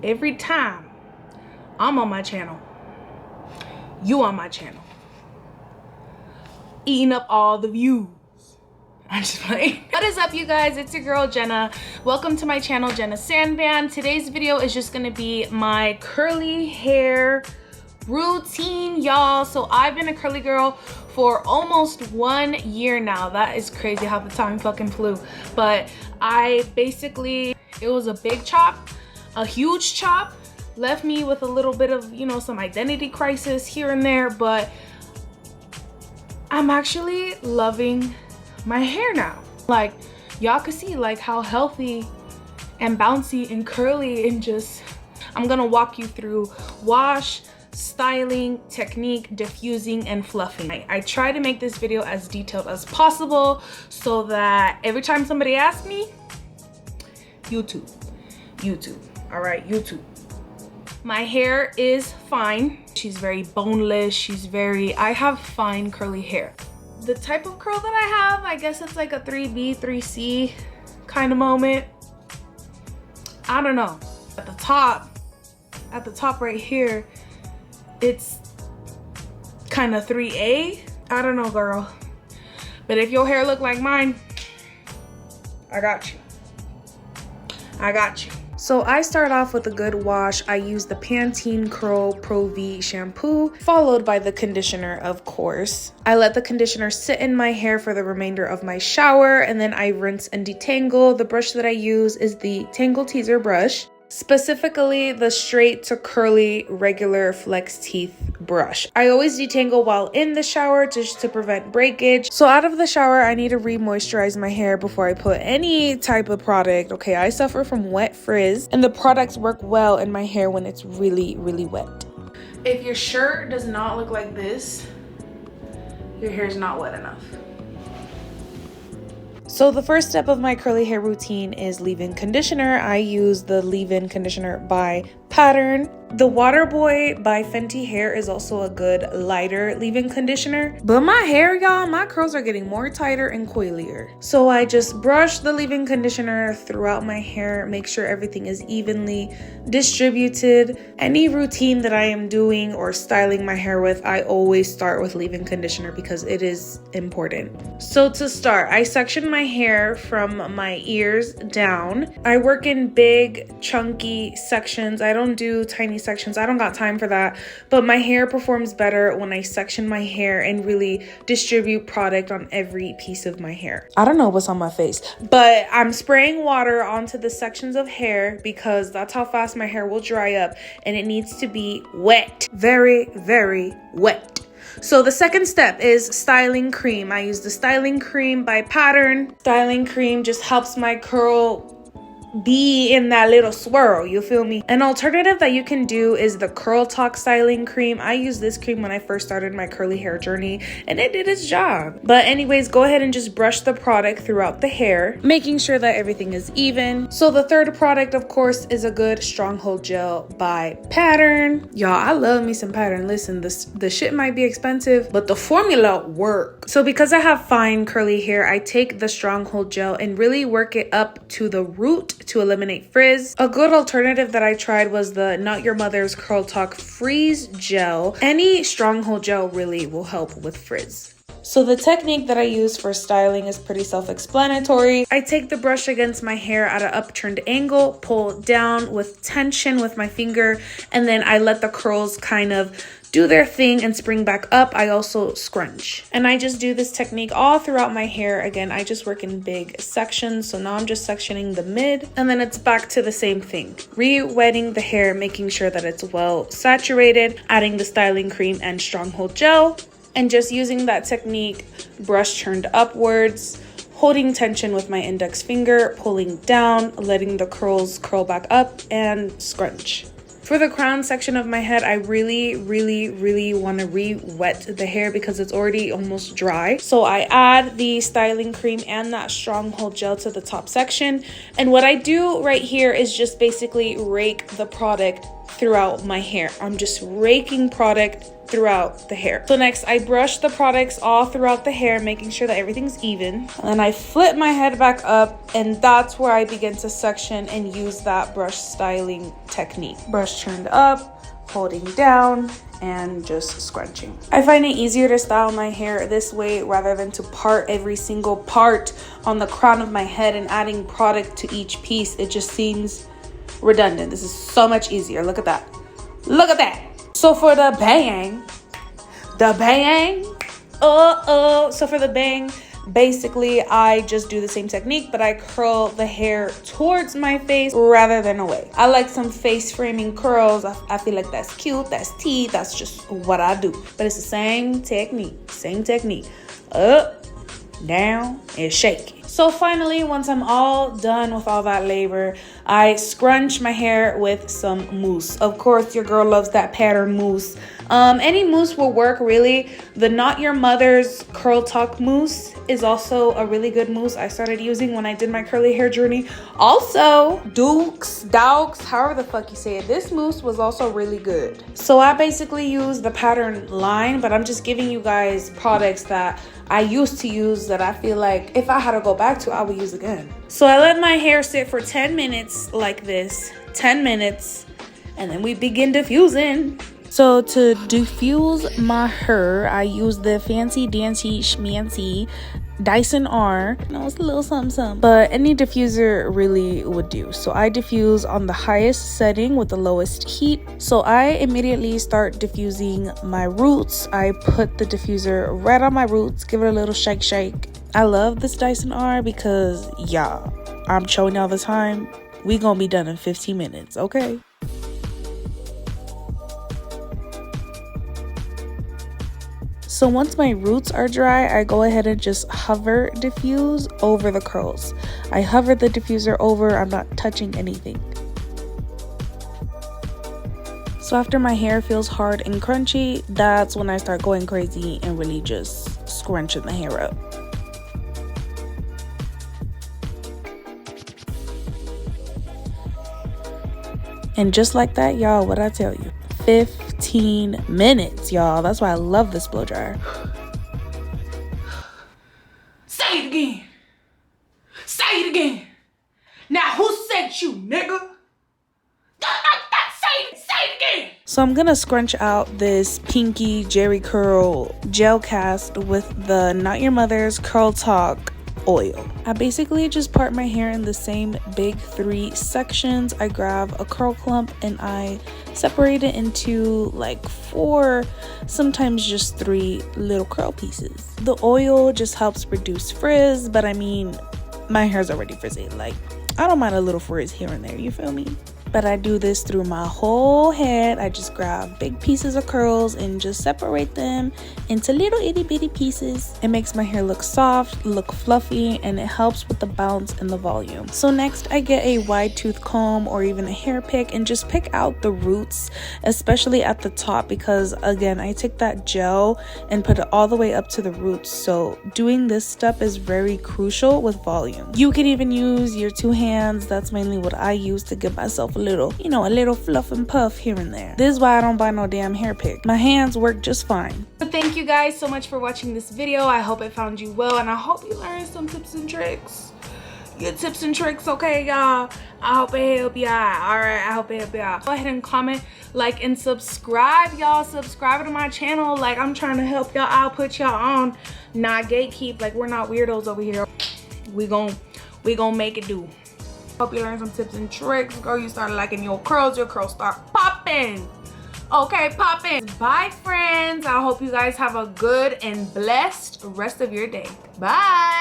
every time I'm on my channel, you on my channel, eating up all the views. I'm just playing. What is up, you guys? It's your girl Jenna. Welcome to my channel, Gennasanban. Today's video is just gonna be my curly hair routine, y'all. So I've been a curly girl for almost 1 year now. That is crazy how the time fucking flew. But I basically, it was a big chop, a huge chop, left me with a little bit of, you know, some identity crisis here and there, but I'm actually loving my hair now. Like, y'all can see like how healthy and bouncy and curly, and just, I'm gonna walk you through wash, styling, technique, diffusing, and fluffing. I try to make this video as detailed as possible so that every time somebody asks me, YouTube, all right, YouTube. My hair is fine. She's very boneless. I have fine curly hair. The type of curl that I have, I guess it's like a 3B, 3C kind of moment. I don't know. At the top right here, it's kind of 3A. I don't know, girl. But if your hair look like mine, I got you. So I start off with a good wash. I use the Pantene Curl Pro V shampoo, followed by the conditioner, of course. I let the conditioner sit in my hair for the remainder of my shower, and then I rinse and detangle. The brush that I use is the Tangle Teaser brush, specifically the straight to curly regular flex teeth brush. I always detangle while in the shower just to prevent breakage. So out of the shower, I need to re-moisturize my hair before I put any type of product. Okay, I suffer from wet frizz, and the products work well in my hair when it's really, really wet. If your shirt does not look like this, your hair is not wet enough. So the first step of my curly hair routine is leave-in conditioner. I use the leave-in conditioner by Pattern. The Waterboy by Fenty Hair is also a good lighter leave-in conditioner. But my hair, y'all, my curls are getting more tighter and coilier. So I just brush the leave-in conditioner throughout my hair, make sure everything is evenly distributed. Any routine that I am doing or styling my hair with, I always start with leave-in conditioner because it is important. So to start, I section my hair from my ears down. I work in big, chunky sections. I don't do tiny sections. I don't got time for that. But my hair performs better when I section my hair and really distribute product on every piece of my hair. I don't know what's on my face, but I'm spraying water onto the sections of hair because that's how fast my hair will dry up, and it needs to be wet. Very, very wet. So the second step is styling cream. I use the styling cream by Pattern. Styling cream just helps my curl be in that little swirl, you feel me? An alternative that you can do is the Curl Talk styling cream. I used this cream when I first started my curly hair journey, and it did its job. But anyways, go ahead and just brush the product throughout the hair, making sure that everything is even. So the third product, of course, is a good Stronghold Gel by Pattern. Y'all, I love me some Pattern. Listen, the shit might be expensive, but the formula works. So because I have fine curly hair, I take the Stronghold Gel and really work it up to the root to eliminate frizz. A good alternative that I tried was the Not Your Mother's Curl Talk Freeze Gel. Any Stronghold Gel really will help with frizz. So the technique that I use for styling is pretty self-explanatory. I take the brush against my hair at an upturned angle, pull down with tension with my finger, and then I let the curls kind of do their thing and spring back up. I also scrunch. And I just do this technique all throughout my hair. Again, I just work in big sections. So now I'm just sectioning the mid, and then it's back to the same thing. Re-wetting the hair, making sure that it's well saturated, adding the styling cream and Stronghold Gel, and just using that technique, brush turned upwards, holding tension with my index finger, pulling down, letting the curls curl back up, and scrunch. For the crown section of my head, I really want to re-wet the hair because it's already almost dry. So I add the styling cream and that Stronghold Gel to the top section. And what I do right here is just basically rake the product throughout my hair. I'm just raking product throughout the hair. So next, I brush the products all throughout the hair, making sure that everything's even. And then I flip my head back up, and that's where I begin to section and use that brush styling technique. Brush turned up, holding down, and just scrunching. I find it easier to style my hair this way rather than to part every single part on the crown of my head and adding product to each piece. It just seems redundant. This is so much easier. Look at that. Look at that. So for the bang, so for the bang, basically I just do the same technique, but I curl the hair towards my face rather than away. I like some face framing curls. I feel like that's cute, that's tea, that's just what I do. But it's the same technique. Up, down, and shake. So finally, once I'm all done with all that labor, I scrunch my hair with some mousse. Of course, your girl loves that pattern mousse. Any mousse will work, really. The Not Your Mother's Curl Talk mousse is also a really good mousse I started using when I did my curly hair journey. Also, Dukes, however the fuck you say it, this mousse was also really good. So I basically use the pattern line, but I'm just giving you guys products that I used to use that I feel like if I had to go back to, I would use again. So I let my hair sit for 10 minutes like this, 10 minutes, and then we begin diffusing. So to diffuse my hair, I use the fancy dancy schmancy Dyson R. No, it's a little something, but any diffuser really would do. So I diffuse on the highest setting with the lowest heat. So I immediately start diffusing my roots. I put the diffuser right on my roots, give it a little shake. I love this Dyson R because, yeah, I'm showing y'all the time. We gonna be done in 15 minutes, okay? So once my roots are dry, I go ahead and just hover diffuse over the curls. I hover the diffuser over, I'm not touching anything. So after my hair feels hard and crunchy, that's when I start going crazy and really just scrunching the hair up. And just like that, y'all, what'd I tell you? 15 minutes, y'all. That's why I love this blow dryer. Say it again. Say it again. Now who said you, nigga? Say it again. So I'm gonna scrunch out this pinky Jerry curl gel cast with the Not Your Mother's Curl Talk oil. I basically just part my hair in the same big 3 sections. I grab a curl clump and I separate it into like 4, sometimes just 3 little curl pieces. The oil just helps reduce frizz, but I mean, my hair's already frizzy. Like, I don't mind a little frizz here and there, you feel me? But I do this through my whole head. I just grab big pieces of curls and just separate them into little itty bitty pieces. It makes my hair look soft, look fluffy, and it helps with the bounce and the volume. So next I get a wide tooth comb or even a hair pick and just pick out the roots, especially at the top, because again, I take that gel and put it all the way up to the roots. So doing this step is very crucial with volume. You can even use your 2 hands. That's mainly what I use to give myself a little fluff and puff here and there. This is why I don't buy no damn hair pick. My hands work just fine. But thank you guys so much for watching this video. I hope it found you well, and I hope you learned some tips and tricks. Your tips and tricks, okay, y'all? I hope it help y'all. Alright, I hope it help y'all. Go ahead and comment, like, and subscribe, y'all. Subscribe to my channel. Like, I'm trying to help y'all out, put y'all on. Not gatekeep. Like, we're not weirdos over here. We gon' make it do. Hope you learned some tips and tricks. Girl, you started liking your curls start popping. Okay, popping. Bye, friends. I hope you guys have a good and blessed rest of your day. Bye.